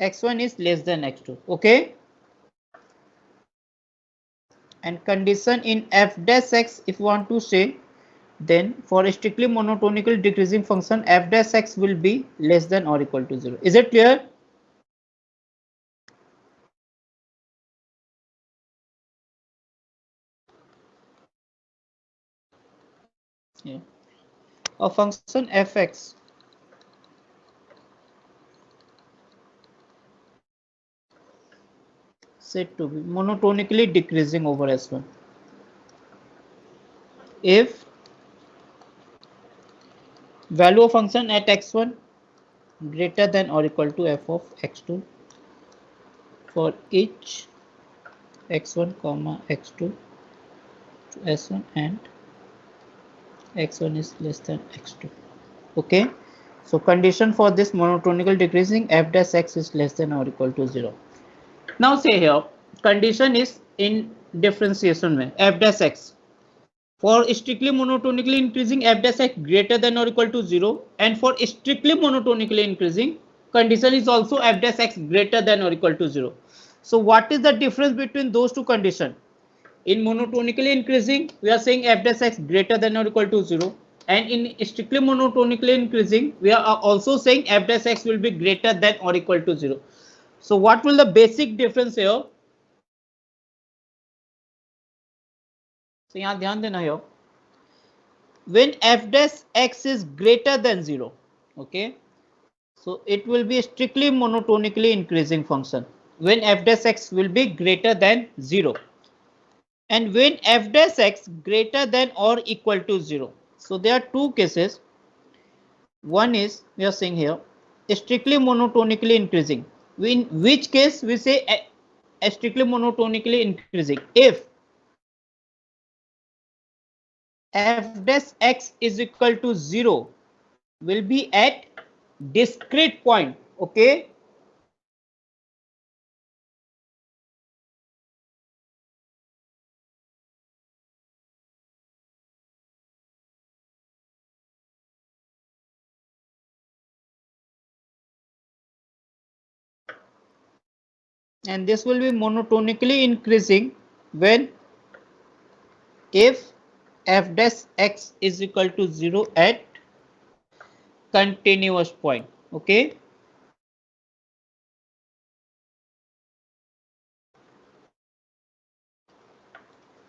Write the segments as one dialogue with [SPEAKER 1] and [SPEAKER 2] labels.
[SPEAKER 1] x1 is less than x2. Okay, and condition in f dash x, if you want to say, then for a strictly monotonically decreasing function, f dash x will be less than or equal to 0. Is it clear? Yeah. A function fx said to be monotonically decreasing over s1 if value of function at x1 greater than or equal to f of x2 for each x1 comma x2 to s1 and x1 is less than x2. Okay, so condition for this monotonical decreasing, f dash x is less than or equal to 0. Now say here condition is in differentiation में f dash x for strictly monotonically increasing, f dash x greater than or equal to 0, and for strictly monotonically increasing, condition is also f dash x greater than or equal to 0. So what is the difference between those two conditions? In monotonically increasing, we are saying f dash x greater than or equal to 0, and in strictly monotonically increasing, we are also saying f dash x will be greater than or equal to 0. So what will the basic difference here? So यहाँ ध्यान देना है, when f dash x is greater than 0, okay, so it will be a strictly monotonically increasing function when f dash x will be greater than 0, and when f dash x greater than or equal to 0. So there are two cases. One is we are saying here strictly monotonically increasing, in which case we say strictly monotonically increasing if f dash x is equal to 0 will be at discrete point. Okay, and this will be monotonically increasing when if f dash x is equal to 0 at continuous point. Okay,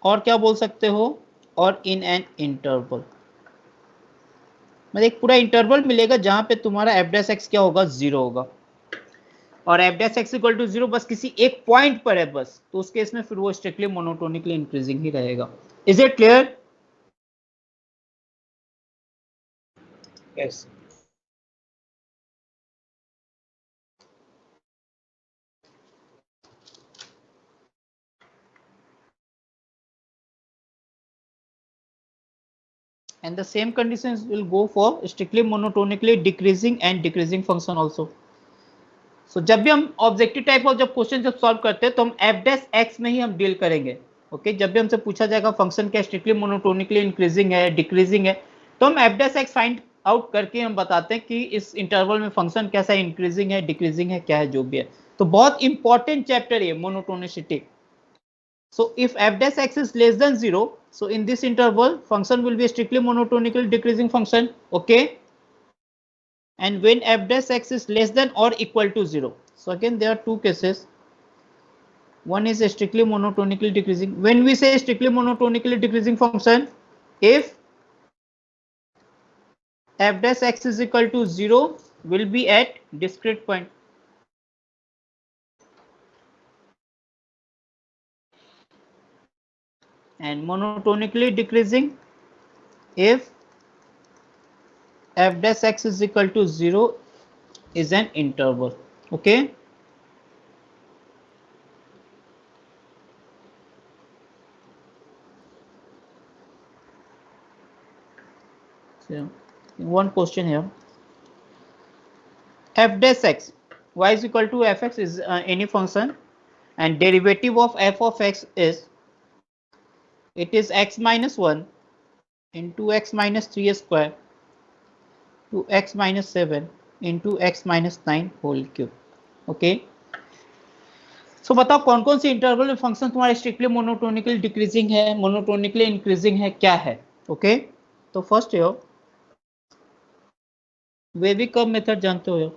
[SPEAKER 1] और क्या बोल सकते हो, और in an interval, मतलब एक पूरा interval मिलेगा जहां पे तुम्हारा एफ डैश एक्स क्या होगा, 0 होगा, और f dash x equal to 0 बस किसी एक पॉइंट पर है बस, तो उस केस में फिर वो स्ट्रिक्टली मोनोटोनिकली इंक्रीजिंग ही रहेगा. Is it clear? Yes. And the same conditions will go for strictly monotonically decreasing and decreasing function also. So जब भी हम ऑब्जेक्टिव टाइप ऑफ जब क्वेश्चन जब सॉल्व करते हैं तो हम एफ डैश एक्स में ही हम डील करेंगे. ओके, जब भी हमसे पूछा जाएगा फंक्शन क्या स्ट्रिक्टली मोनोटोनिकली इंक्रीजिंग है डिक्रीजिंग है, तो हम F dash x find out करके हम बताते हैं कि इस इंटरवल में फंक्शन कैसा इंक्रीजिंग है डिक्रीजिंग है क्या है जो भी है. तो बहुत इंपॉर्टेंट चैप्टर है monotonicity. So if f dash x is less than 0, so in this interval function will be a strictly monotonically decreasing function. Okay, and when f dash x is less than or equal to 0, so again there are two cases. One is a strictly monotonically decreasing. When we say strictly monotonically decreasing function, if f dash x is equal to 0 will be at discrete point. And monotonically decreasing if f dash x is equal to 0 is an interval. Okay, so one question here, f dash x y is equal to fx is any function, and derivative of f of x is, it is x minus 1 into x minus 3 square to x minus 7 into x minus 9 whole cube. Okay so बताओ कौन कौन से interval में function तुम्हारे strictly monotonically decreasing है, monotonically increasing है, क्या है? ओके तो फर्स्ट है वेवी कर्व मेथड जानते हो।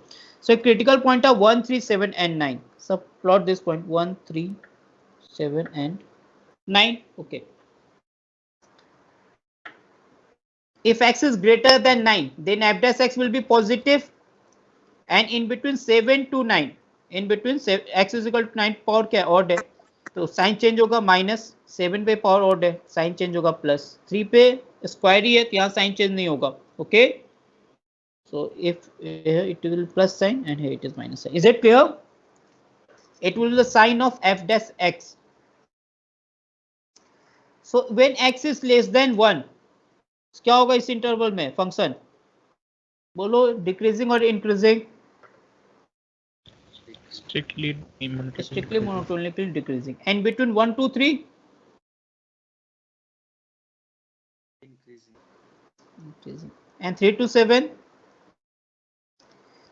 [SPEAKER 1] सो क्रिटिकल पॉइंट है 1 3 7 एंड 9। सब plot this point 1 3 7 and 9। Okay if x is greater than 9 then f dash x will be positive and in between 7 to 9 in between x is equal to 9 power क्या odd है तो sign change होगा -7 पे power odd है sign change होगा +3 पे square ही है तो यहाँ साइन चेंज नहीं होगा okay so if here it will plus sign and here it is minus sign is it clear it will be the sign of f dash x so when x is less than 1 क्या होगा इस interval में function बोलो decreasing और increasing
[SPEAKER 2] strictly
[SPEAKER 1] monotonically decreasing and between 1 to 3 increasing and 3 to 7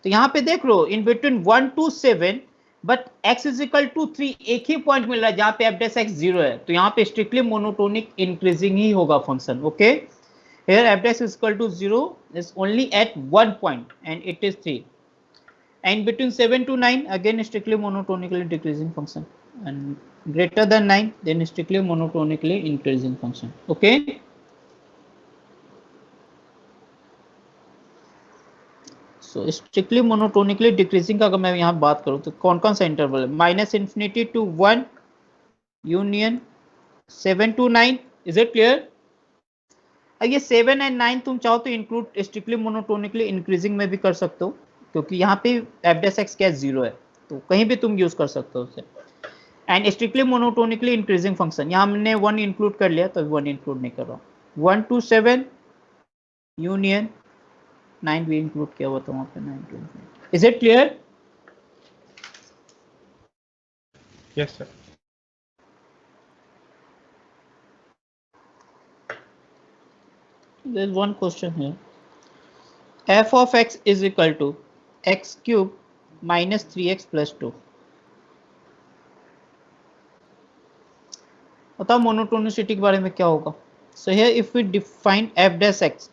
[SPEAKER 1] तो यहां पे देख लो in between 1 to 7 but x is equal to 3 एक ही पॉइंट मिल रहा है जहां पे f dash x 0 है तो यहां पे स्ट्रिक्टली मोनोटोनिक इंक्रीजिंग ही होगा function okay here f dash is equal to 0 is only at one point and it is 3 and between 7 to 9 again strictly monotonically decreasing function and greater than 9 then strictly monotonically increasing function okay so strictly monotonically decreasing का अगर मैं यहाँ बात करूँ तो कौन कौन सा इंटरवल है -infinity to 1 union 7 to 9 is it clear ये 7 एंड 9 तुम चाहो तो इंक्लूड स्ट्रिक्टली मोनोटोनिकली इंक्रीजिंग में भी कर सकते हो क्योंकि यहाँ पे f dash x क्या 0 है तो कहीं भी तुम यूज कर सकते हो उसे and strictly monotonically increasing function यहाँ हमने 1 इंक्लूड कर लिया तो 1 इंक्लूड नहीं कर रहा हूँ 1 to 7 यूनियन 9 भी इंक्लूड किया हुआ था वहां पे 9 to is it clear
[SPEAKER 2] yes sir
[SPEAKER 1] there is one question here f of x is equal to x cube minus 3x plus 2 बताओ मोनोटोनिसिटी के बारे में क्या होगा so here if we define f dash x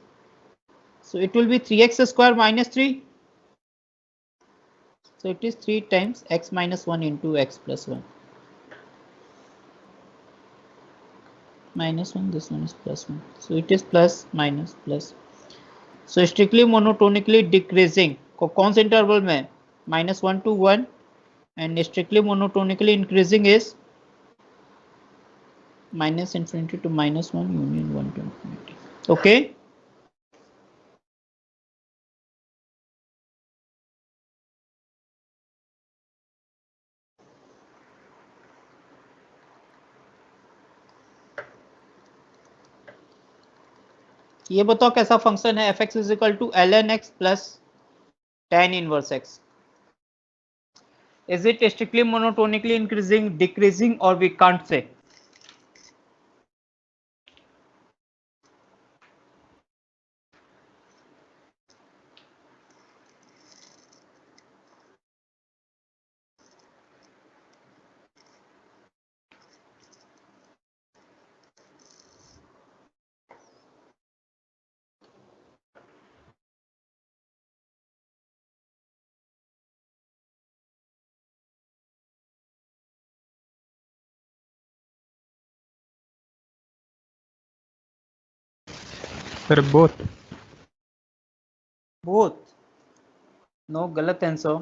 [SPEAKER 1] so it will be 3x square minus 3 so it is 3 times x minus 1 into x plus 1 minus 1 this one is plus 1 so it is plus minus plus so strictly monotonically decreasing कौन से interval में -1 to 1 and strictly monotonically increasing is -infinity to -1 union 1 to infinity okay ये बताओ कैसा function है f(x) is equal to ln x plus tan inverse x is it strictly monotonically increasing decreasing or we can't say
[SPEAKER 2] sir both
[SPEAKER 1] both no गलत answer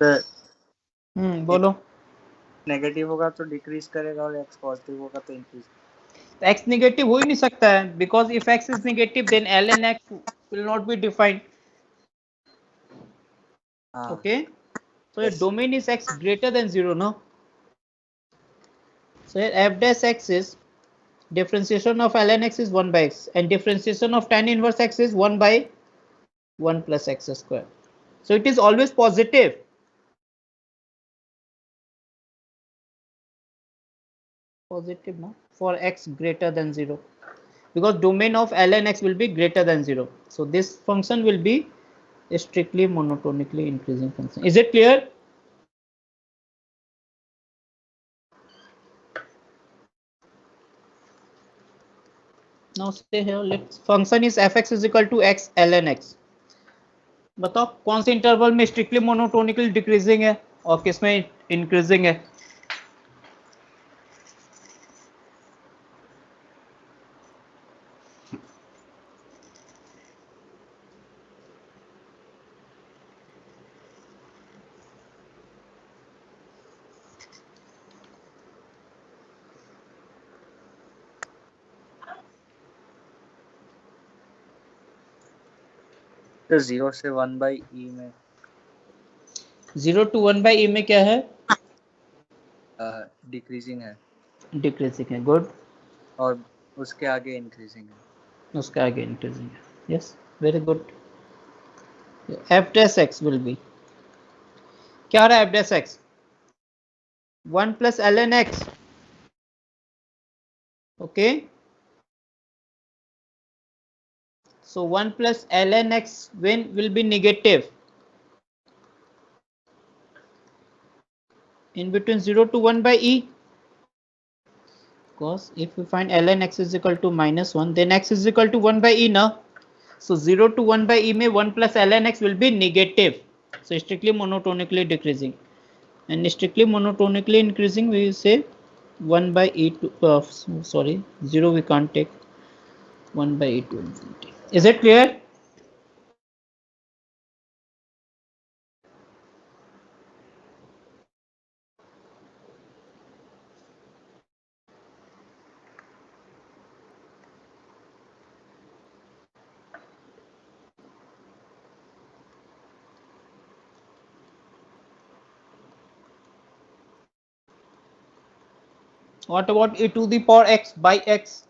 [SPEAKER 3] sir
[SPEAKER 1] बोलो।
[SPEAKER 3] Negative होगा तो decrease करेगा और एक्स पॉजिटिव होगा तो increase.
[SPEAKER 1] x negative हो ही नहीं सकता है, because if x is negative then ln x will not be defined.
[SPEAKER 3] हाँ
[SPEAKER 1] Okay, so your
[SPEAKER 3] yes.
[SPEAKER 1] domain is x greater than 0, no? So here f dash x is differentiation of ln x is 1 by x, and differentiation of tan inverse x is 1 by 1 plus x square. So it is always positive. Positive, no? For x greater than 0, because domain of ln x will be greater than 0. So this function will be a strictly monotonically increasing function. Is it clear? Now stay here. Let's function is fx is equal to x ln x. बताओ कौन से interval में strictly monotonically decreasing है और किस में increasing है?
[SPEAKER 3] तो 0 से 1 by e में
[SPEAKER 1] 0 to 1 by e में क्या है?
[SPEAKER 3] डिक्रीजिंग है
[SPEAKER 1] डिक्रीजिंग है. गुड.
[SPEAKER 3] और उसके आगे इंक्रीजिंग है.
[SPEAKER 1] उसका आगे इंक्रीजिंग है. Yes, very good. f dash x will be क्या आ रहा है? f dash x 1 plus ln x. Okay, so 1 plus ln x when will be negative in between 0 to 1 by e, because if we find ln x is equal to minus 1, then x is equal to 1 by e now. So 0 to 1 by e में 1 plus ln x will be negative. So strictly monotonically decreasing, and strictly monotonically increasing we say 1 by e to sorry 0 we can't take, 1 by e to infinity. Is it clear? What about e to the power x by x?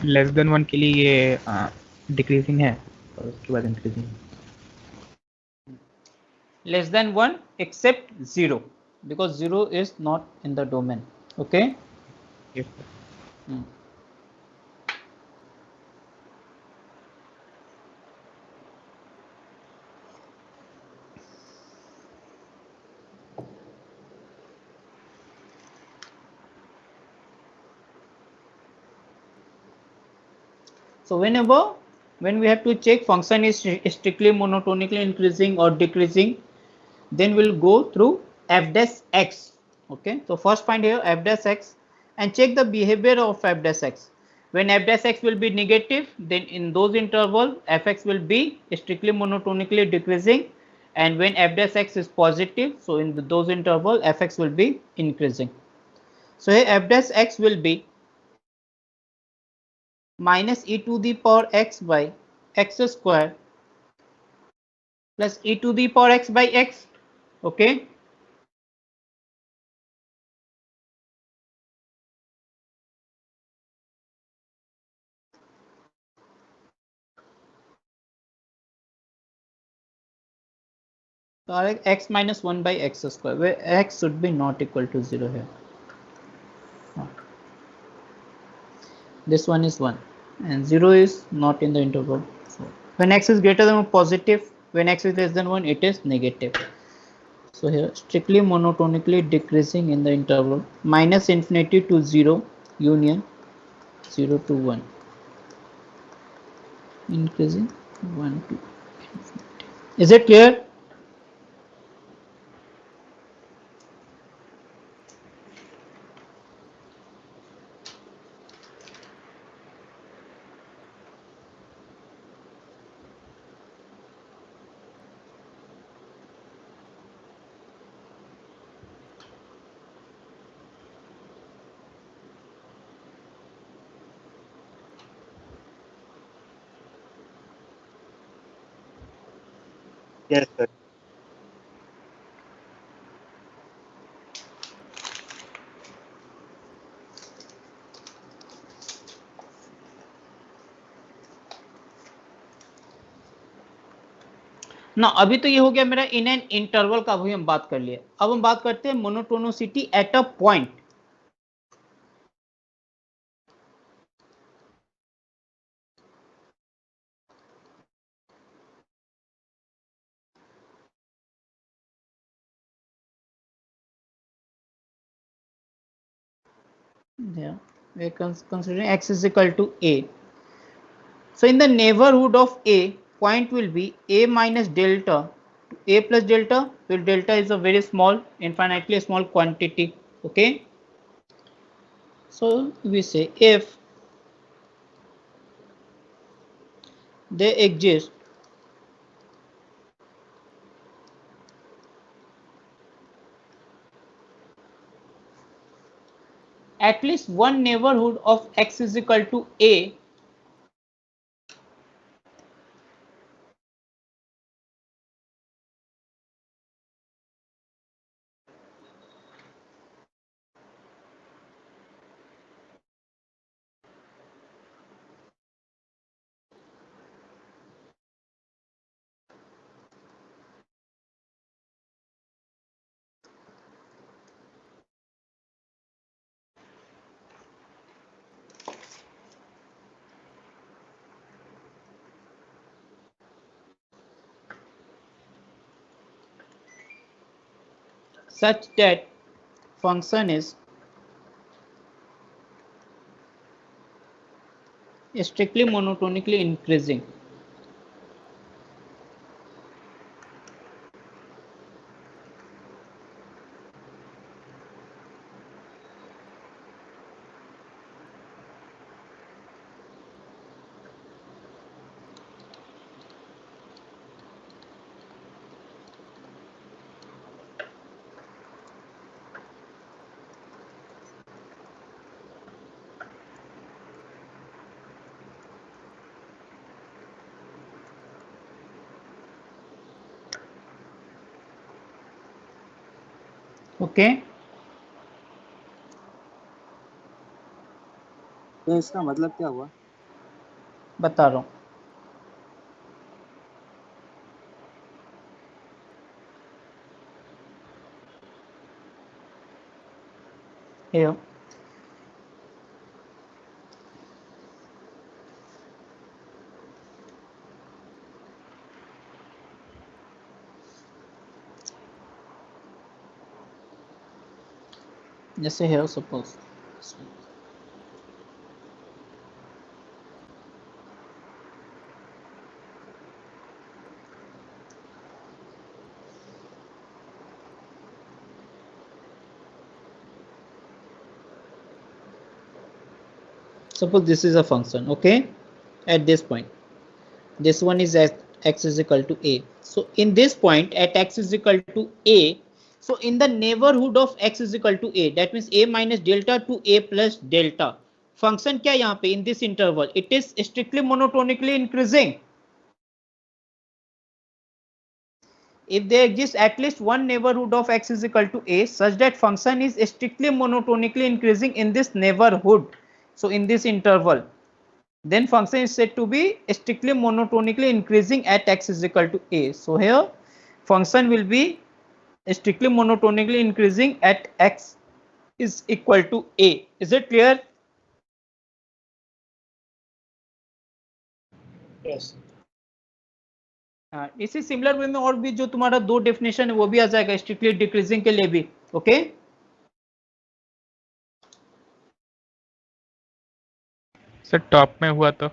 [SPEAKER 2] Less than 1 के लिए ये decreasing है और उसके बाद increasing.
[SPEAKER 1] Less than 1 except 0, because 0 is not in the domain. Okay.
[SPEAKER 2] Yes, sir.
[SPEAKER 1] So when we have to check function is strictly monotonically increasing or decreasing, then we'll go through f dash x. Okay, so first find here f dash x and check the behavior of f dash x. When f dash x will be negative, then in those interval fx will be strictly monotonically decreasing, and when f dash x is positive, so in those interval fx will be increasing. So here f dash x will be minus e to the power x by x square plus e to the power x by x. Okay, so x minus 1 by x square, where x should be not equal to 0 here. This one is 1 and 0 is not in the interval, so When x is greater than 1, positive. When x is less than 1, it is negative. So here strictly monotonically decreasing in the interval minus infinity to 0, union 0 to 1, increasing 1 to infinity. Is it clear?
[SPEAKER 3] Yes, sir.
[SPEAKER 1] ना अभी तो ये हो गया मेरा in an interval का, अभी हम बात कर लिए। अब हम बात करते हैं monotonicity at a point. Yeah, we are considering x is equal to a. So in the neighborhood of a, point will be a minus delta to a plus delta, where delta is a very small, infinitely small quantity. Okay. So we say if they exist at least one neighborhood of x is equal to a, such that function is strictly monotonically increasing. Okay
[SPEAKER 3] तो इसका मतलब क्या हुआ?
[SPEAKER 1] बता रहा हूँ। Here जैसे here suppose suppose this is a function, okay, at this point this one is at x is equal to a. So in this point at x is equal to a, so in the neighborhood of x is equal to a, that means a minus delta to a plus delta, function क्या यहाँ पे in this interval, it is strictly monotonically increasing if there exists at least one neighborhood of x is equal to a such that function is strictly monotonically increasing in this neighborhood. So in this interval, then function is said to be strictly monotonically increasing at x is equal to a. So here function will be strictly monotonically increasing at x is equal to a. Is it clear?
[SPEAKER 2] Yes.
[SPEAKER 1] हाँ, इसी similar way में और भी जो तुम्हारा दो definition है वो भी आ जाएगा स्ट्रिक्टली डिक्रीजिंग के लिए भी। ओके
[SPEAKER 2] सर टॉप में हुआ तो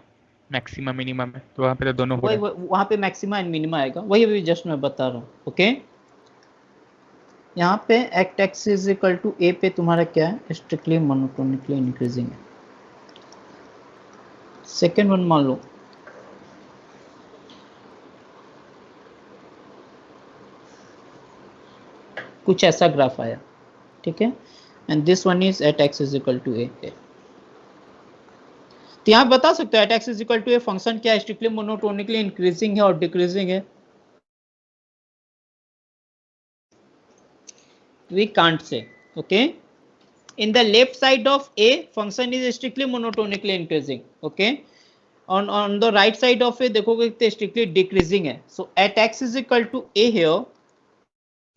[SPEAKER 2] मैक्सिमम मिनिमम है, तो वहाँ पे तो दोनों हो
[SPEAKER 1] वही
[SPEAKER 2] रहा है।
[SPEAKER 1] वहाँ पे मैक्सिमा एंड मिनिमा आएगा, वही अभी जस्ट मैं बता रहा हूँ। ओके यहाँ पे at x is equal to a पे तुम्हारा क्या है, स्ट्रिक्टली मोनोटोनिकली इंक्रीजिंग है। सेकेंड वन मान लो कुछ ऐसा ग्राफ आया, ठीक है, and this one is at x is equal to a. तो यहाँ बता सकते हो at x is equal to a function क्या है, स्ट्रिक्टली मोनोटोनिकली इंक्रीजिंग है और डिक्रीजिंग है। We can't say. Okay, in the left side of a function is strictly monotonically increasing. Okay, on the right side of a देखोगे तो strictly decreasing है। So at x is equal to a here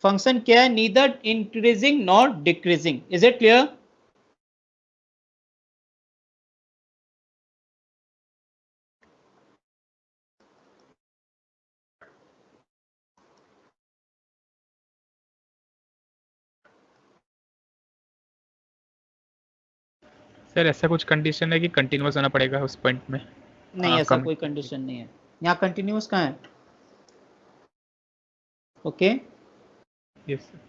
[SPEAKER 1] function क्या है, neither increasing nor decreasing. Is it clear?
[SPEAKER 2] Sir ऐसा कुछ condition है कि continuous होना पड़ेगा उस पॉइंट में?
[SPEAKER 1] नहीं ऐसा
[SPEAKER 2] कम
[SPEAKER 1] कोई कंडीशन नहीं है, यहाँ कंटिन्यूअस कहाँ है। Okay
[SPEAKER 2] yes sir.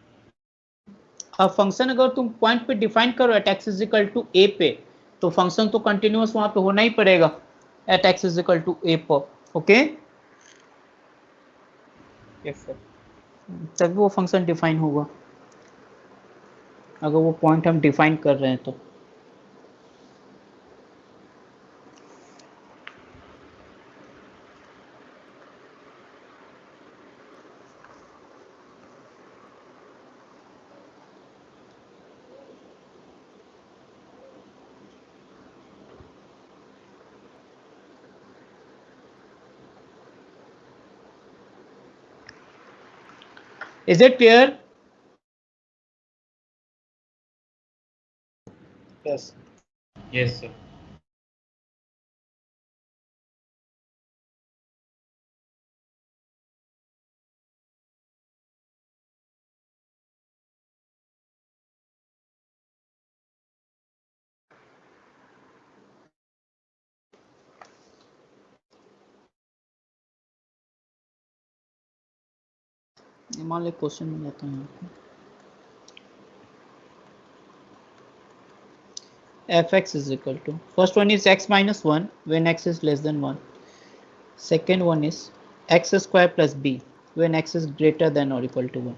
[SPEAKER 1] अब फंक्शन अगर तुम पॉइंट पे डिफाइन करो at x is equal to a पे, तो फंक्शन तो कंटिन्यूअस वहां पे होना ही पड़ेगा at x is equal to a पर। Okay
[SPEAKER 2] yes sir.
[SPEAKER 1] तभी वो फंक्शन डिफाइन होगा, अगर वो पॉइंट हम डिफाइन कर रहे हैं तो। Is it clear?
[SPEAKER 3] Yes.
[SPEAKER 4] Yes, sir.
[SPEAKER 1] मान लो क्वेश्चन में जाता हूँ fx is equal to, first one is x minus 1 when x is less than 1, second one is x square plus b when x is greater than or equal to 1.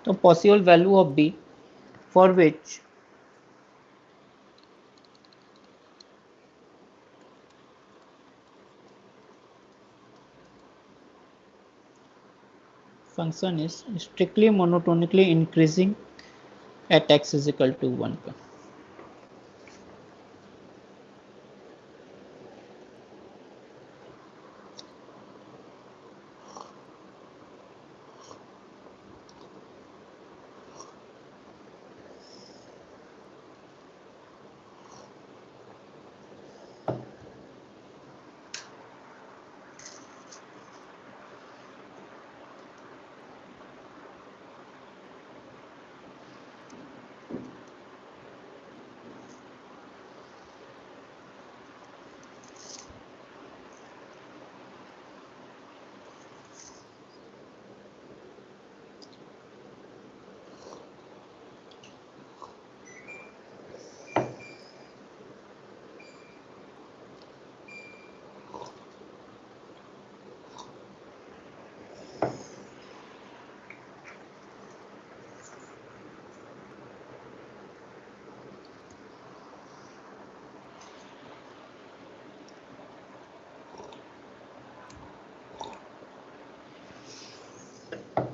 [SPEAKER 1] तो possible value of b for which function is strictly monotonically increasing at x is equal to 1 पर।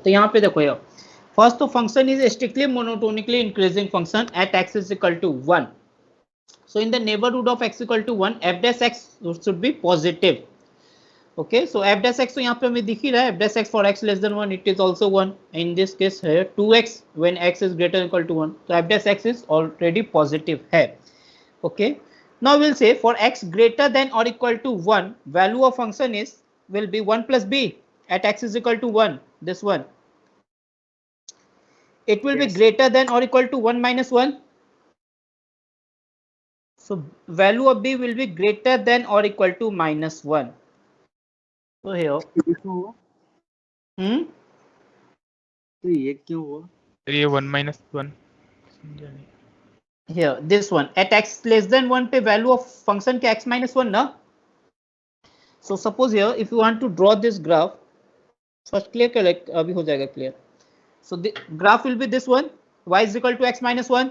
[SPEAKER 1] तो यहाँ पे देखो यार, first तो function is strictly monotonically increasing function at x is equal to 1. So in the neighborhood of x equal to 1, f dash x should be positive. Okay so f dash x तो यहाँ पे हमें दिख ही रहा है, f dash x for x less than 1 it is also 1, in this case है 2x when x is greater equal to 1, तो f dash x is already positive है. Okay now will say for x greater than और equal to 1 value of function is will be 1 plus b at x is equal to 1, this one it will be greater than or equal to 1 minus 1. So value of b will be greater than or equal to minus 1. So here
[SPEAKER 3] तो ये क्यों हुआ?
[SPEAKER 2] ये 1 minus 1
[SPEAKER 1] here this one at x less than 1 पे value of function के x minus 1 ना. So suppose here if you want to draw this graph, first clear कर ले, अभी हो जाएगा clear. So the graph will be this one, y is equal to x minus 1.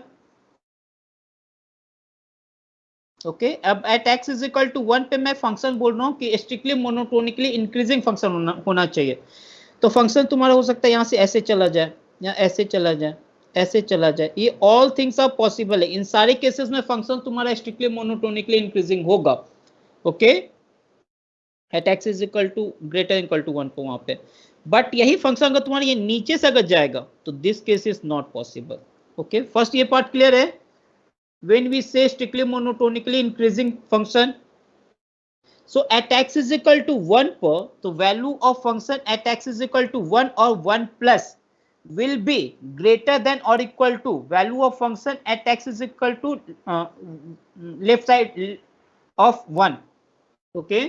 [SPEAKER 1] Okay, अब at x is equal to 1 पे मैं function बोल रहा हूँ कि स्ट्रिक्टली मोनोटोनिकली इंक्रीजिंग फंक्शन होना चाहिए. तो फंक्शन तुम्हारा हो सकता है यहाँ से ऐसे चला जाए या ऐसे चला जाए, ऐसे चला जाए, ये ऑल थिंग्स आर पॉसिबल है. इन सारे केसेस में फंक्शन तुम्हारा स्ट्रिक्टली मोनोटोनिकली इंक्रीजिंग होगा. Okay at x is equal to greater equal to 1 पे वहां पे. बट यही फंक्शन अगर तुम्हारा ये नीचे से अगर जाएगा तो this case is not possible. Okay first ये पार्ट क्लियर है. व्हेन वी से strictly monotonically increasing function, so at x is equal to 1 पर तो value of function at x is equal to 1 और 1 plus will be greater than or equal to value of function at x is equal to left side of 1. okay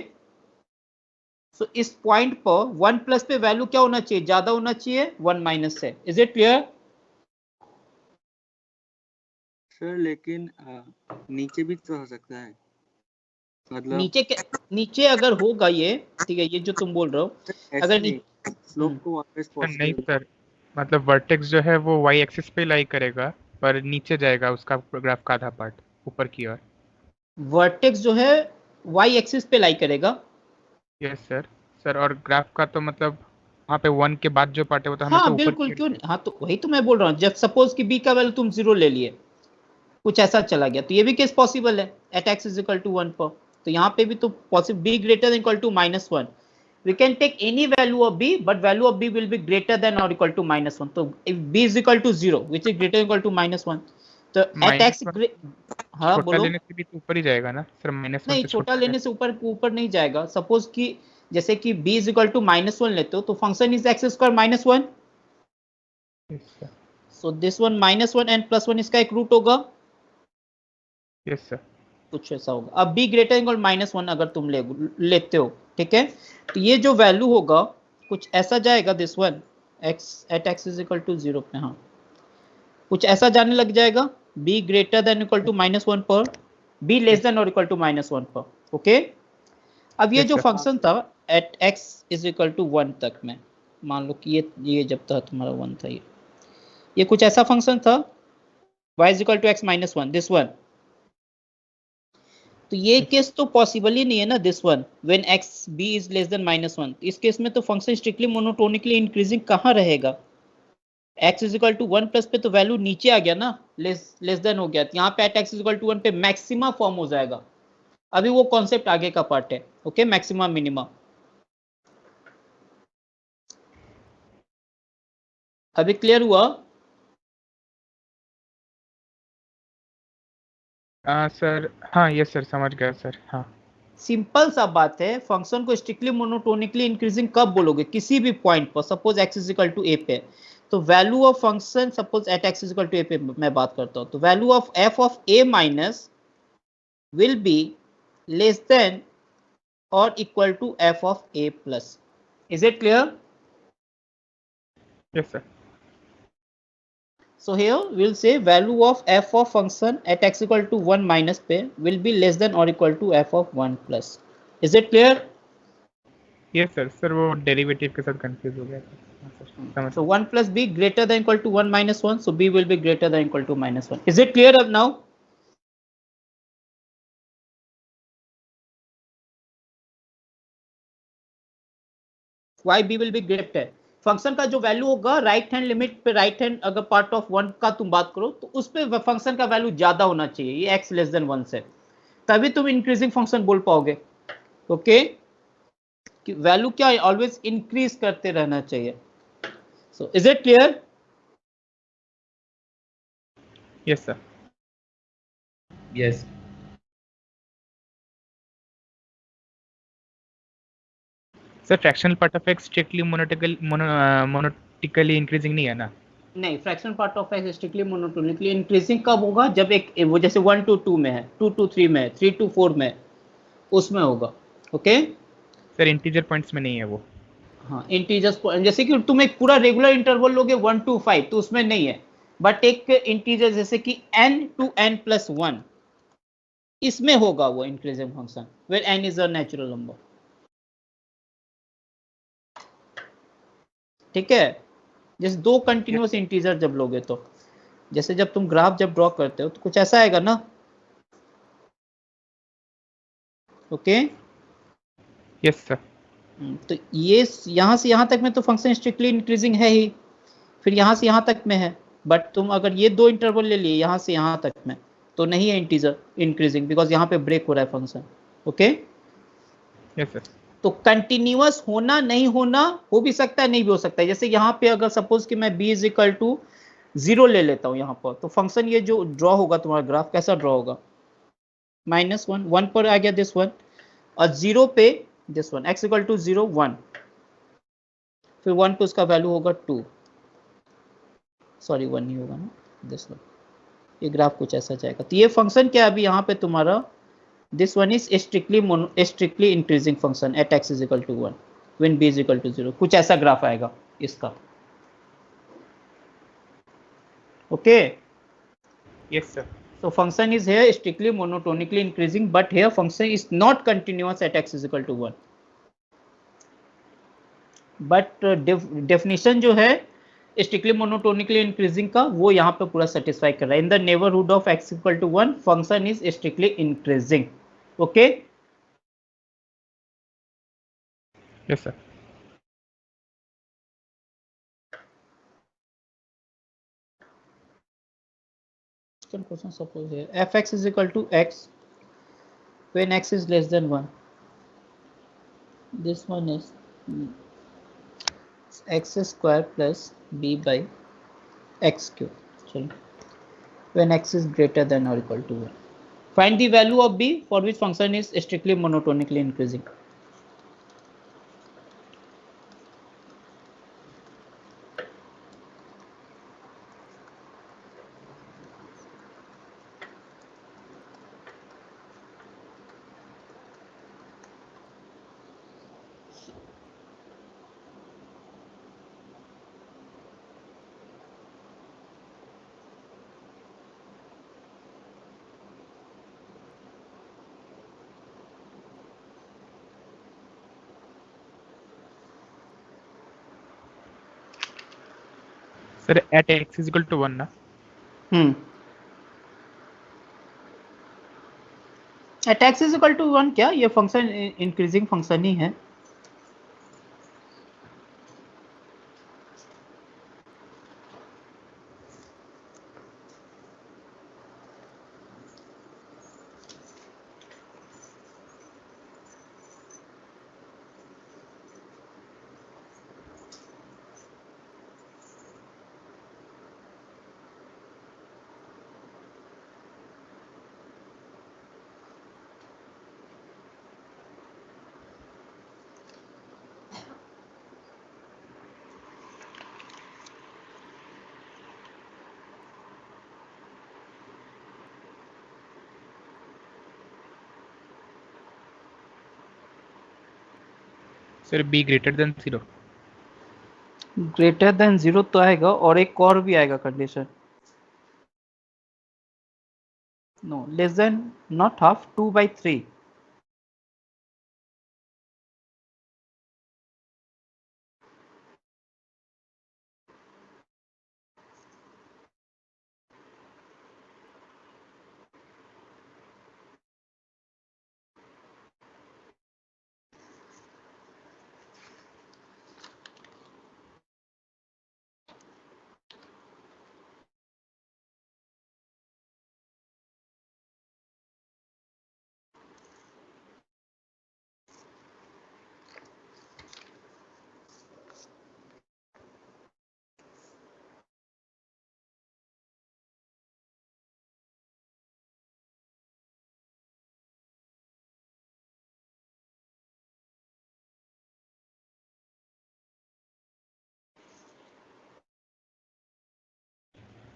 [SPEAKER 1] so इस point पर 1 plus पे value क्या होना चाहिए, ज्यादा होना चाहिए 1 माइनस से. Is it clear
[SPEAKER 3] sir? लेकिन नीचे भी तो हो सकता है, मतलब
[SPEAKER 1] नीचे अगर होगा ये, ठीक है, ये जो तुम बोल रहे हो अगर
[SPEAKER 3] स्लोप को वापस
[SPEAKER 2] नहीं सर, मतलब वर्टेक्स जो है वो y एक्सिस पे लाई करेगा पर नीचे जाएगा उसका ग्राफ का आधा पार्ट ऊपर की ओर.
[SPEAKER 1] वर्टेक्स जो है y एक्सिस पे लाई करेगा.
[SPEAKER 2] यस सर और ग्राफ का तो मतलब वहाँ पे 1 के बाद जो पार्ट है वो तो हमेशा
[SPEAKER 1] हाँ
[SPEAKER 2] ऊपर
[SPEAKER 1] बिल्कुल, क्यों. हाँ तो वही तो मैं बोल रहा हूँ, जब सपोज कि b का वैल्यू तुम 0 ले लिए, कुछ ऐसा चला गया, तो ये भी केस पॉसिबल है at x is equal to 1 पर. तो यहाँ पे भी तो possible b greater than equal to minus 1. We can take any value of b but value of b will be greater than और इक्वल टू माइनस 1. तो if b is equal to 0 which is greater equal to minus 1, तो at x हाँ बोलो.
[SPEAKER 2] लेने से भी तो ऊपर ही जाएगा ना सर, -1
[SPEAKER 1] नहीं, छोटा लेने से ऊपर नहीं जाएगा. सपोज कि जैसे कि b is equal to minus 1 लेते हो तो function is x square minus 1. So this one minus 1 and plus 1 इसका एक रूट होगा.
[SPEAKER 2] यस सर
[SPEAKER 1] कुछ ऐसा होगा. अब b ग्रेटर इक्वल माइनस 1 अगर तुम लेते हो, ठीक है, तो ये जो वैल्यू होगा कुछ ऐसा जाएगा, this one x at x is equal to 0 पे. हाँ कुछ ऐसा जाने लग जाएगा b greater than equal to minus 1 पर, b लेस देन और इक्वल टू माइनस 1 पर. ओके अब ये जो फंक्शन था at x is equal to 1 तक में, मान लो कि ये जब तक तुम्हारा 1 था, ये कुछ ऐसा फंक्शन था y is equal to x minus 1, this one. तो ये केस तो पॉसिबल ही नहीं है ना, this one when x b is less than minus 1. इस केस में तो फंक्शन स्ट्रिक्टली मोनोटोनिकली इंक्रीजिंग कहाँ रहेगा. x is equal to 1 plus पे तो वैल्यू नीचे आ गया ना, लेस देन हो गया. यहाँ पे at x is equal to 1 पे मैक्सिमा फॉर्म हो जाएगा. अभी वो कॉन्सेप्ट आगे का पार्ट है. ओके मैक्सिमा मिनिमा अभी क्लियर हुआ.
[SPEAKER 2] सर हाँ यस सर समझ गया सर. हाँ
[SPEAKER 1] सिंपल सा बात है. फंक्शन को स्ट्रिक्टली मोनोटोनिकली इंक्रीजिंग कब बोलोगे, किसी भी पॉइंट पर. Suppose x is equal to a पे, तो value of function suppose at x is equal to a पे मैं बात करता हूं, तो value of f of a minus will be less than और equal to f of a plus. Is it clear?
[SPEAKER 2] Yes sir.
[SPEAKER 1] So here we'll say value of f of function at x equal to 1 minus पे will be less than or equal to f of 1 plus. Is it clear?
[SPEAKER 2] Yes sir वो derivative के साथ confuse हो गया था.
[SPEAKER 1] So 1 plus b greater than equal to 1 minus 1, so b will be greater than equal to minus 1. Is it clear up now? Why b will be greater? Function का जो value होगा right hand limit पे, right hand अगर part of 1 का तुम बात करो तो उस पे फंक्शन का वैल्यू ज्यादा होना चाहिए, ये x लेस देन 1 से, तभी तुम इंक्रीजिंग फंक्शन बोल पाओगे. ओके कि वैल्यू क्या है, ऑलवेज इंक्रीज करते रहना चाहिए. So is it clear?
[SPEAKER 2] Yes sir.
[SPEAKER 1] Yes.
[SPEAKER 2] Sir fractional part of x strictly monotonically increasing नहीं है ना?
[SPEAKER 1] नहीं, fractional part of x strictly monotonically increasing कब होगा? जब एक वो जैसे 1 to 2 में है, 2 to 3 में है, 3 to 4 में है, उसमें होगा. ओके.
[SPEAKER 2] सर इंटीजर पॉइंट्स में नहीं है वो.
[SPEAKER 1] हाँ, इंटीजर्स, जैसे कि तुम एक पूरा रेगुलर इंटरवल लोगे 1 to 5 तो उसमें नहीं है, बट एक इंटीजर जैसे कि n to n+1 इसमें होगा वो increasing function, where n is a natural number. ठीक है. जैसे दो कंटिन्यूअस इंटीजर जब लोगे तो, जैसे जब तुम ग्राफ जब ड्रॉ करते हो तो कुछ ऐसा आएगा ना. ओके.
[SPEAKER 2] Yes sir.
[SPEAKER 1] तो ये यहां से यहां तक में तो फंक्शन स्ट्रिक्टली इंक्रीजिंग है ही, फिर यहां से यहां तक में है, बट तुम अगर ये दो इंटरवल ले लिए यहां से यहां तक में तो नहीं है इंटीजर इंक्रीजिंग, बिकॉज यहां पे ब्रेक हो रहा है फंक्शन. ओके.
[SPEAKER 2] Yes sir.
[SPEAKER 1] तो कंटिन्यूअस होना नहीं होना हो भी सकता है, नहीं भी हो सकता है. जैसे यहाँ पे अगर सपोज कि मैं b इज इक्वल टू 0 ले लेता हूँ यहाँ पर, तो फंक्शन ये जो ड्रॉ होगा तुम्हारा ग्राफ कैसा ड्रॉ होगा? -1, 1 पर आ गया दिस वन, और 0 पे this one, x equal to 0 1, फिर 1 पे उसका वैल्यू होगा 2, सॉरी 1 नहीं होगा ना, दिस वन. ये ग्राफ कुछ ऐसा जाएगा. तो ये फंक्शन क्या है अभी यहाँ पे तुम्हारा, this one is strictly increasing function at x is equal to 1 when b is equal to 0. कुछ ऐसा ग्राफ आएगा इसका. Okay.
[SPEAKER 2] Yes sir.
[SPEAKER 1] so function is here strictly monotonically increasing, but here function is not continuous at x is equal to 1. but definition जो है strictly monotonically increasing का, वो यहाँ पे पूरा satisfy कर रहा है. in the neighborhood of x equal to 1 function is strictly increasing. okay.
[SPEAKER 2] Yes sir.
[SPEAKER 1] Question suppose here fx is equal to x when x is less than 1. This one is x square plus b by x cube. Sorry. When x is greater than or equal to 1. Find the value of b for which function is strictly monotonically increasing.
[SPEAKER 2] Sir at x is equal to 1 ना?
[SPEAKER 1] At x is equal to 1 क्या, ये function increasing function ही है.
[SPEAKER 2] Sir b greater than 0.
[SPEAKER 1] Greater than 0 तो आएगा, और एक और भी आएगा condition. No, less than not half, 2/3.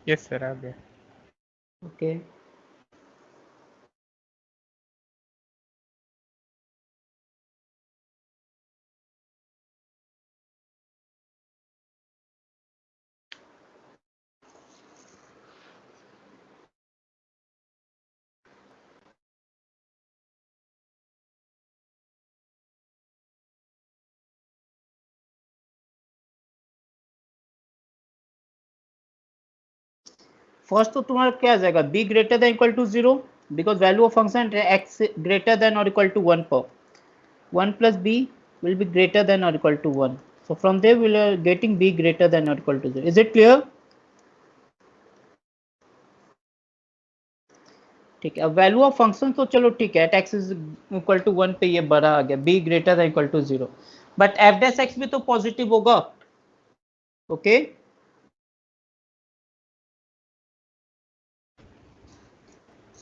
[SPEAKER 2] Yes sir आ गया।
[SPEAKER 1] ओके फर्स्ट तो तुम्हारा क्या आ जाएगा, b greater than equal to 0 because value of function x greater than और इक्वल टू 1 पर 1 plus b will be greater than or equal to 1. So from there we are getting b greater than or equal to 0. Is it clear? ठीक है, अब value of function तो चलो ठीक है, at x is equal to 1 पे ये बड़ा आ गया, b greater than equal to 0, but f dash x भी तो पॉजिटिव होगा। Okay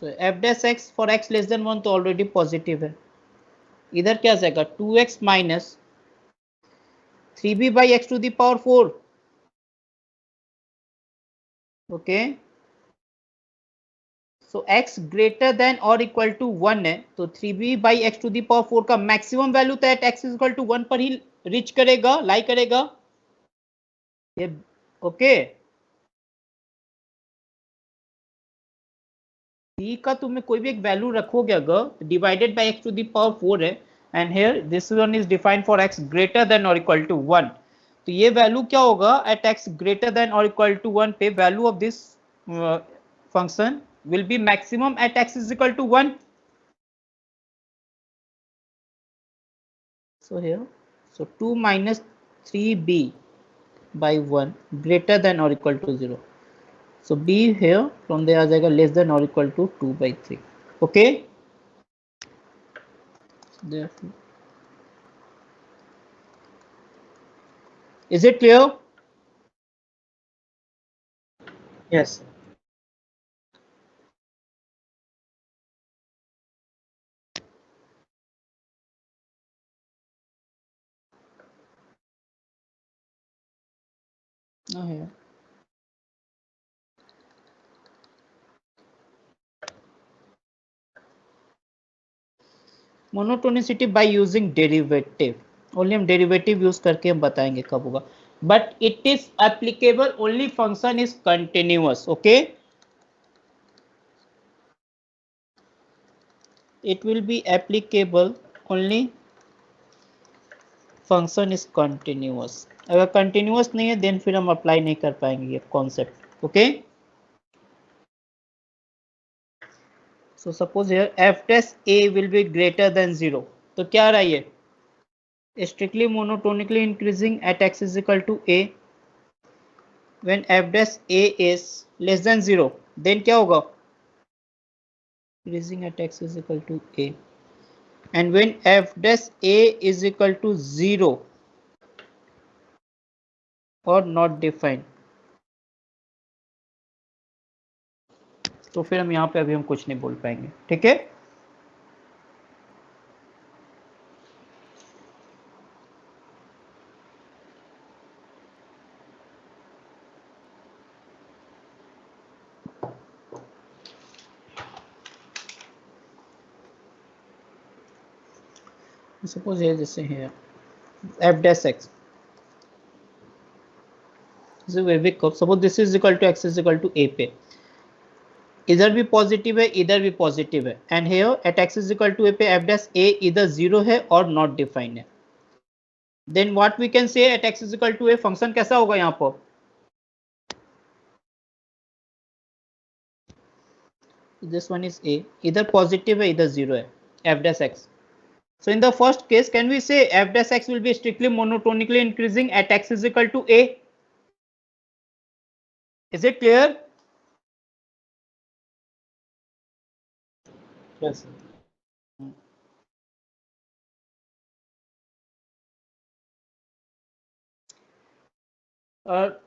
[SPEAKER 1] so f dash x for x less than 1 तो ऑलरेडी पॉजिटिव है। इधर क्या जाएगा, 2x minus 3b by x to the power 4। Okay so x greater than और equal to 1 है, तो 3b by x to the power 4 का maximum value तो at x is equal to 1 पर ही रीच करेगा, लाई करेगा ये। ओके b का तुम्हें कोई भी एक वैल्यू रखोगे अगर, divided by x to the power 4 है, and here this one is defined for x greater than और इक्वल टू 1, तो ये वैल्यू क्या होगा एट x ग्रेटर देन और इक्वल टू 1 पे value of this function will be maximum at x is equal to 1. So here, so 2 minus 3b by 1 greater than or equal to 0. So b here from there आ जाएगा less than or equal to 2 by 3. Okay. Therefore, is it clear?
[SPEAKER 3] Yes.
[SPEAKER 1] Now here. Monotonicity by using derivative, only हम derivative use करके हम बताएंगे कब होगा, but it is applicable only function is continuous. Okay it will be applicable only function is continuous। अगर continuous नहीं है then फिर हम अप्लाई नहीं कर पाएंगे ये concept. Okay so suppose here f dash a will be greater than 0, तो क्या रहा ये, strictly monotonically increasing at x is equal to a, when f dash a is less than 0 then क्या होगा, increasing at x is equal to a, and when f dash a is equal to 0 or not defined, तो फिर हम यहाँ पे अभी हम कुछ नहीं बोल पाएंगे। ठीक है सपोज ये जैसे है f dash x, suppose this is equal to x is equal to a पे, इधर भी पॉजिटिव है इधर भी पॉजिटिव है, and here at x is equal to a पे f dash a इधर 0 है और नॉट डिफाइंड है, then what we can say at x is equal to a function कैसा होगा, यहाँ पर दिस वन इज a, इधर पॉजिटिव है इधर 0 है f dash x। So in the first case, can we say f dash x will be strictly monotonically increasing at x is equal to a? Is it clear?
[SPEAKER 3] Yes.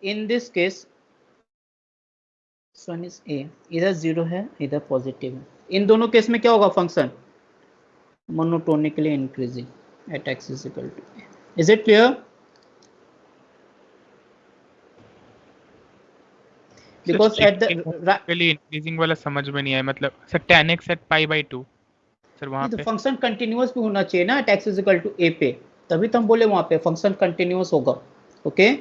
[SPEAKER 1] In this case, this one is a, इधर 0 है इधर positive है, इन दोनों case में क्या होगा function, monotonically increasing at x is equal to a. Is it clear? Because at the
[SPEAKER 2] strictly increasing वाला समझ में नहीं आया, मतलब sir tan x at pi/2 sir वहां
[SPEAKER 1] तो
[SPEAKER 2] पे
[SPEAKER 1] फंक्शन कंटिन्यूअस भी होना चाहिए ना at x is equal to a पे, तभी तो हम बोले वहां पे फंक्शन कंटिन्यूअस होगा। ओके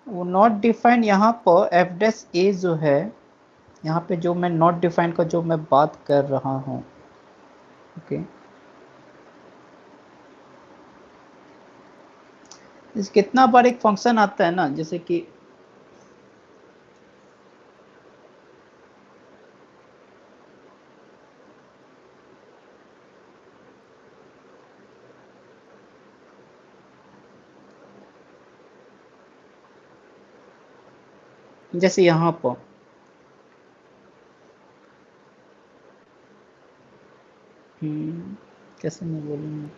[SPEAKER 1] वो नॉट डिफाइंड यहाँ पर एफ डैश ए जो है, यहाँ पे जो मैं नॉट डिफाइंड का जो मैं बात कर रहा हूँ, ओके इस कितना बार एक फंक्शन आता है ना, जैसे कि जैसे यहाँ पर कैसे मैं बोलूँगा,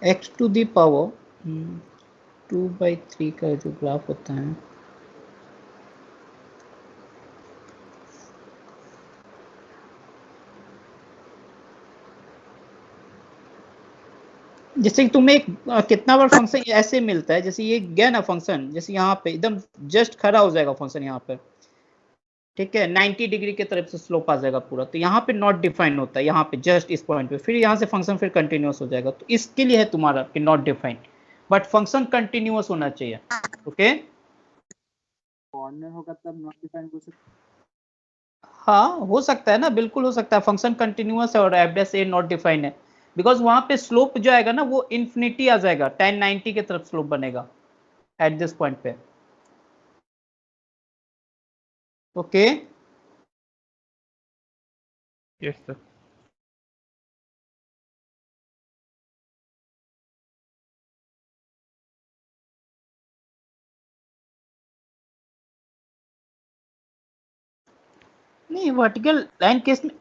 [SPEAKER 1] एक्स टू दी पावर 2/3 का जो ग्राफ होता है, जैसे कि तुम्हें एक कितना बार फंक्शन ऐसे मिलता है, जैसे ये गया ना फंक्शन, जैसे यहाँ पे एकदम जस्ट खड़ा हो जाएगा फंक्शन यहाँ पे, ठीक है 90 डिग्री की तरफ से स्लोप आ जाएगा पूरा, तो यहाँ पे नॉट डिफाइन होता है, यहाँ पे जस्ट इस पॉइंट पे, फिर यहाँ से फंक्शन फिर कंटिन्यूअस हो जाएगा, तो इसके लिए है तुम्हारा कि not defined, but function continuous होना चाहिए। ओके
[SPEAKER 3] कॉर्नर होगा तब नॉट डिफाइंड बोल सकते।
[SPEAKER 1] हाँ हो सकता है ना, बिल्कुल हो सकता है, फंक्शन कंटिन्यूअस है और f dash A not defined है, बिकॉज वहां पे स्लोप जो आएगा ना वो इन्फिनिटी आ जाएगा, tan 90 की तरफ स्लोप बनेगा एट दिस पॉइंट पे। Okay
[SPEAKER 2] yes sir.
[SPEAKER 1] नहीं वर्टिकल लाइन केस में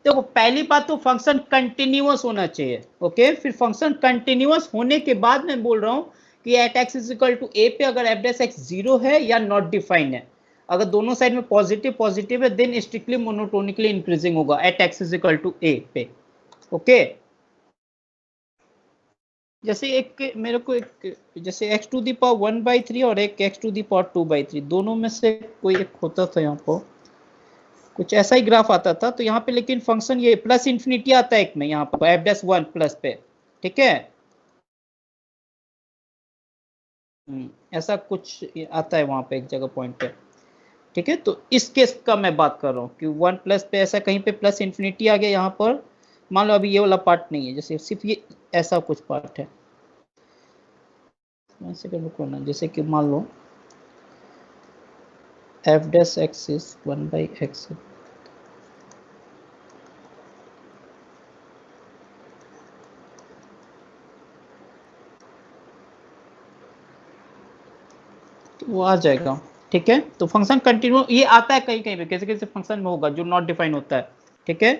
[SPEAKER 1] देखो, पहली बात तो फंक्शन कंटिन्यूअस होना चाहिए, ओके फिर फंक्शन कंटिन्यूअस होने के बाद मैं बोल रहा हूं कि at x is equal to a पे अगर एफ डैश एक्स 0 है या नॉट डिफाइंड है, अगर दोनों साइड में पॉजिटिव पॉजिटिव है देन स्ट्रिक्टली मोनोटोनिकली इंक्रीजिंग होगा at x is equal to a पे। ओके जैसे एक मेरे को एक जैसे x टू दी पावर 1/3 और एक x टू दी पावर 2/3, दोनों में से कोई एक होता था, यहाँ पर कुछ ऐसा ही ग्राफ आता था, तो यहाँ पे लेकिन फंक्शन ये प्लस इंफिनिटी आता है एक में, यहाँ पर एफ डैश 1 प्लस पे, ठीक है ऐसा कुछ आता है वहां पे एक जगह पॉइंट पे, ठीक है तो इस केस का मैं बात कर रहा हूँ कि 1 प्लस पे ऐसा कहीं पे प्लस इंफिनिटी आ गया, यहाँ पर मान लो अभी ये वाला पार्ट नहीं है, जैसे सिर्फ ये ऐसा कुछ पार्ट है, ऐसे कर रुको ना, जैसे कि मान लो f dash x is 1/x, वो आ जाएगा, ठीक है तो फंक्शन कंटिन्यू ये आता है कहीं कहीं पे, कैसे कैसे फंक्शन में होगा जो नॉट डिफाइन होता है, ठीक है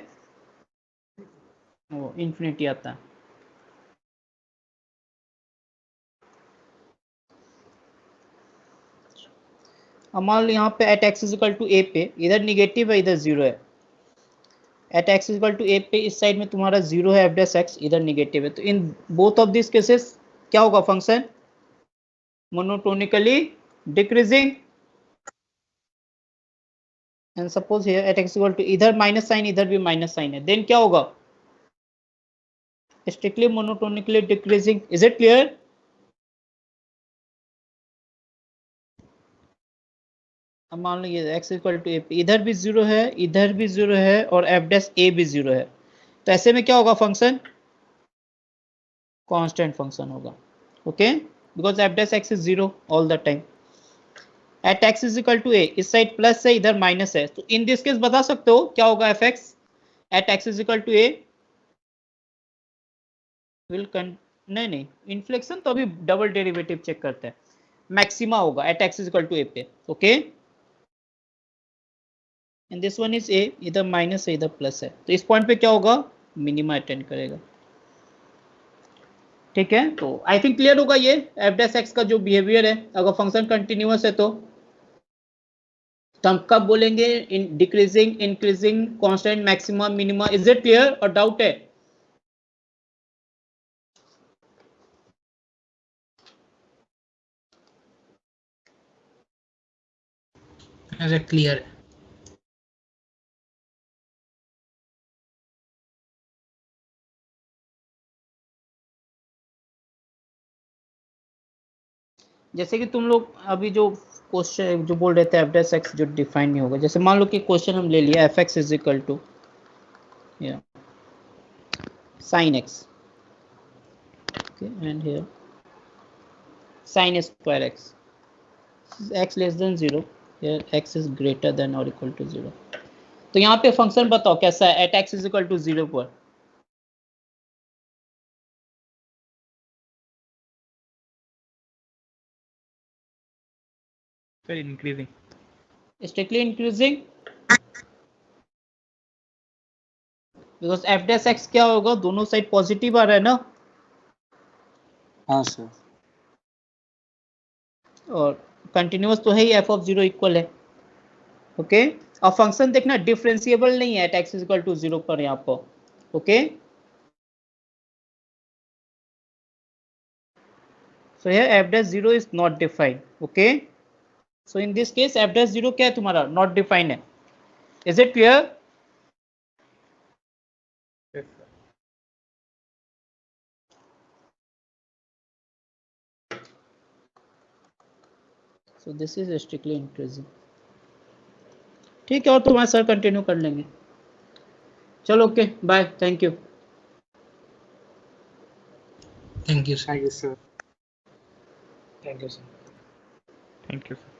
[SPEAKER 1] वो इंफिनिटी आता है। अब मान लो यहाँ पे at x is equal to a पे इधर निगेटिव है इधर जीरो है, at x is equal to a पे इस साइड में तुम्हारा जीरो है एफ डैश एक्स, इधर निगेटिव है, तो in both of this cases क्या होगा function monotonically decreasing, and suppose here at x equal to इधर माइनस साइन इधर भी माइनस साइन है, देन क्या होगा strictly monotonically decreasing. Is it clear? अब मान लो ये x इक्वल टू ए, इधर भी जीरो है इधर भी जीरो है और एफ डैश ए भी जीरो है, तो ऐसे में क्या होगा फंक्शन कांस्टेंट फंक्शन होगा, okay because f dash x is zero all the time, at x is equal to a इस साइड प्लस है इधर माइनस है, तो इन दिस केस बता सकते हो क्या होगा f x at x is equal to a will नहीं नहीं इन्फ्लेक्शन तो अभी डबल डेरिवेटिव चेक करते हैं, मैक्सिमा होगा at x is equal to a पे, okay. And this one is a, इधर माइनस है इधर प्लस है, तो इस पॉइंट पे क्या होगा, मिनिमा अटेंड करेगा, ठीक है। तो आई थिंक क्लियर होगा ये एफ डैश एक्स का जो बिहेवियर है, अगर फंक्शन कंटिन्यूअस है तो हम कब बोलेंगे in decreasing, increasing, constant, maxima, minima, is it clear और डाउट है?
[SPEAKER 4] क्लियर है।
[SPEAKER 1] जैसे कि तुम लोग अभी जो क्वेश्चन जो बोल रहे थे एफ डैश एक्स जो डिफाइन नहीं होगा, जैसे मान लो कि क्वेश्चन हम ले लिया f x is equal to sine x, okay, and here sin square x, x less than 0, here x is greater than or equal to 0। तो यहाँ पे फंक्शन बताओ कैसा है at x is equal to 0 पर,
[SPEAKER 2] sir increasing.
[SPEAKER 1] Strictly increasing, because f dash x क्या होगा, दोनों साइड पॉजिटिव आ रहा है ना,
[SPEAKER 3] हाँ सर।
[SPEAKER 1] और कंटिन्यूअस तो है ही, एफ ऑफ 0 इक्वल है, ओके। और फंक्शन देखना डिफरेंशिएबल नहीं है at x is equal to 0 पर यहाँ पर, okay. So here f dash 0 is not defined, okay। So in this case f dash 0 क्या है तुम्हारा, not defined है, is it clear?
[SPEAKER 2] Yes sir.
[SPEAKER 1] So this is strictly increasing, ठीक है। और तुम्हारे सर कंटिन्यू कर लेंगे, चलो okay bye, thank you.
[SPEAKER 4] Thank you sir.
[SPEAKER 3] Thank you sir.
[SPEAKER 4] Thank you sir.
[SPEAKER 2] Thank you sir.